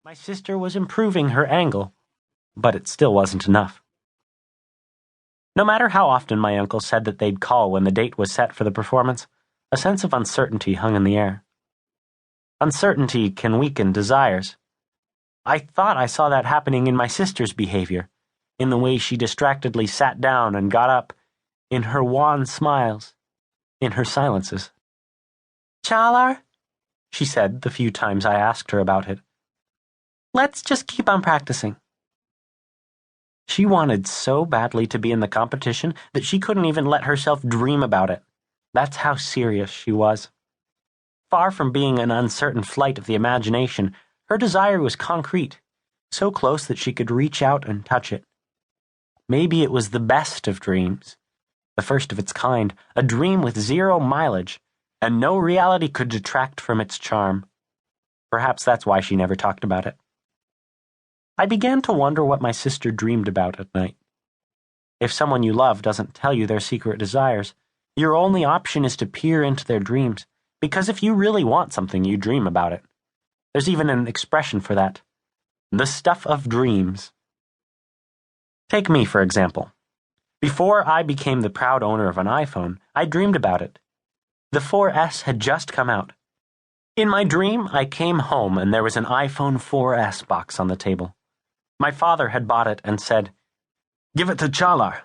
My sister was improving her angle, but it still wasn't enough. No matter how often my uncle said that they'd call when the date was set for the performance, a sense of uncertainty hung in the air. Uncertainty can weaken desires. I thought I saw that happening in my sister's behavior, in the way she distractedly sat down and got up, in her wan smiles, in her silences. "Çağlar," she said the few times I asked her about it. "Let's just keep on practicing." She wanted so badly to be in the competition that she couldn't even let herself dream about it. That's how serious she was. Far from being an uncertain flight of the imagination, her desire was concrete, so close that she could reach out and touch it. Maybe it was the best of dreams, the first of its kind, a dream with zero mileage, and no reality could detract from its charm. Perhaps that's why she never talked about it. I began to wonder what my sister dreamed about at night. If someone you love doesn't tell you their secret desires, your only option is to peer into their dreams, because if you really want something, you dream about it. There's even an expression for that. The stuff of dreams. Take me, for example. Before I became the proud owner of an iPhone, I dreamed about it. The 4S had just come out. In my dream, I came home and there was an iPhone 4S box on the table. My father had bought it and said, "Give it to Çağlar."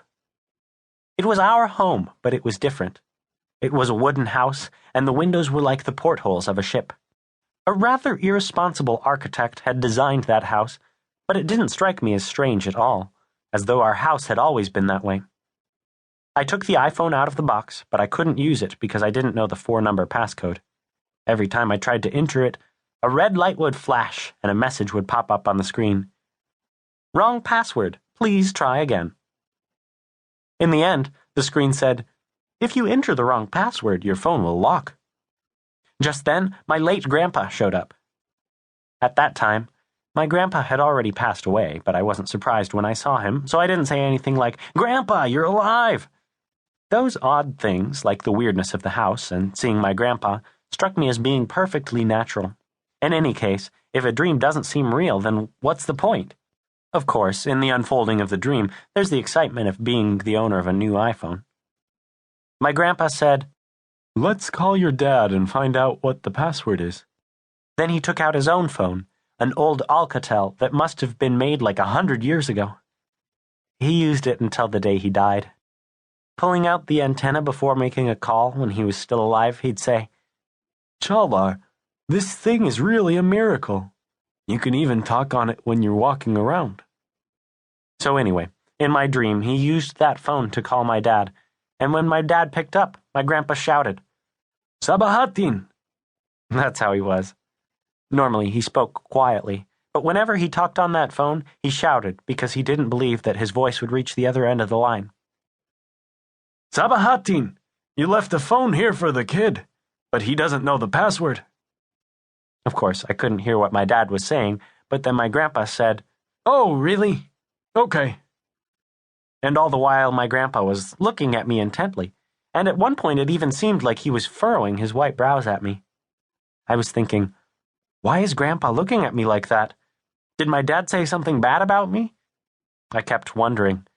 It was our home, but it was different. It was a wooden house, and the windows were like the portholes of a ship. A rather irresponsible architect had designed that house, but it didn't strike me as strange at all, as though our house had always been that way. I took the iPhone out of the box, but I couldn't use it because I didn't know the 4-number passcode. Every time I tried to enter it, a red light would flash and a message would pop up on the screen. "Wrong password. Please try again." In the end, the screen said, "If you enter the wrong password, your phone will lock." Just then, my late grandpa showed up. At that time, my grandpa had already passed away, but I wasn't surprised when I saw him, so I didn't say anything like, "Grandpa, you're alive!" Those odd things, like the weirdness of the house and seeing my grandpa, struck me as being perfectly natural. In any case, if a dream doesn't seem real, then what's the point? Of course, in the unfolding of the dream, there's the excitement of being the owner of a new iPhone. My grandpa said, "Let's call your dad and find out what the password is." Then he took out his own phone, an old Alcatel that must have been made like 100 years ago. He used it until the day he died. Pulling out the antenna before making a call when he was still alive, he'd say, "Çağlar, this thing is really a miracle. You can even talk on it when you're walking around." So anyway, in my dream, he used that phone to call my dad, and when my dad picked up, my grandpa shouted, "Sabahattin!" That's how he was. Normally, he spoke quietly, but whenever he talked on that phone, he shouted because he didn't believe that his voice would reach the other end of the line. "Sabahattin, you left the phone here for the kid, but he doesn't know the password." Of course, I couldn't hear what my dad was saying, but then my grandpa said, "Oh, really? Okay." And all the while my grandpa was looking at me intently, and at one point it even seemed like he was furrowing his white brows at me. I was thinking, why is Grandpa looking at me like that? Did my dad say something bad about me? I kept wondering,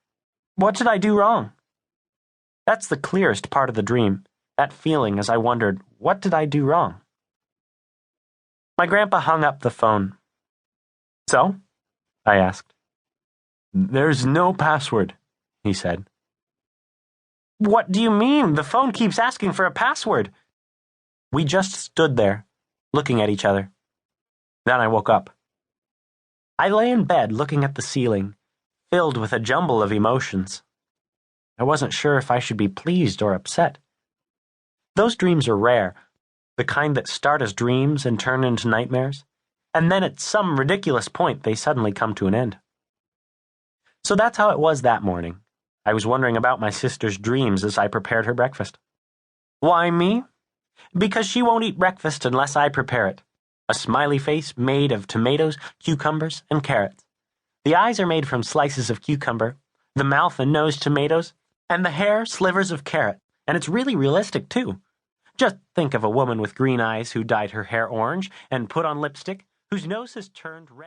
what did I do wrong? That's the clearest part of the dream, that feeling as I wondered, what did I do wrong? My grandpa hung up the phone. "So?" I asked. "There's no password," he said. "What do you mean? The phone keeps asking for a password." We just stood there, looking at each other. Then I woke up. I lay in bed looking at the ceiling, filled with a jumble of emotions. I wasn't sure if I should be pleased or upset. Those dreams are rare, the kind that start as dreams and turn into nightmares, and then at some ridiculous point they suddenly come to an end. So that's how it was that morning. I was wondering about my sister's dreams as I prepared her breakfast. Why me? Because she won't eat breakfast unless I prepare it. A smiley face made of tomatoes, cucumbers, and carrots. The eyes are made from slices of cucumber, the mouth and nose tomatoes, and the hair slivers of carrot, and it's really realistic too. Just think of a woman with green eyes who dyed her hair orange and put on lipstick, whose nose has turned red.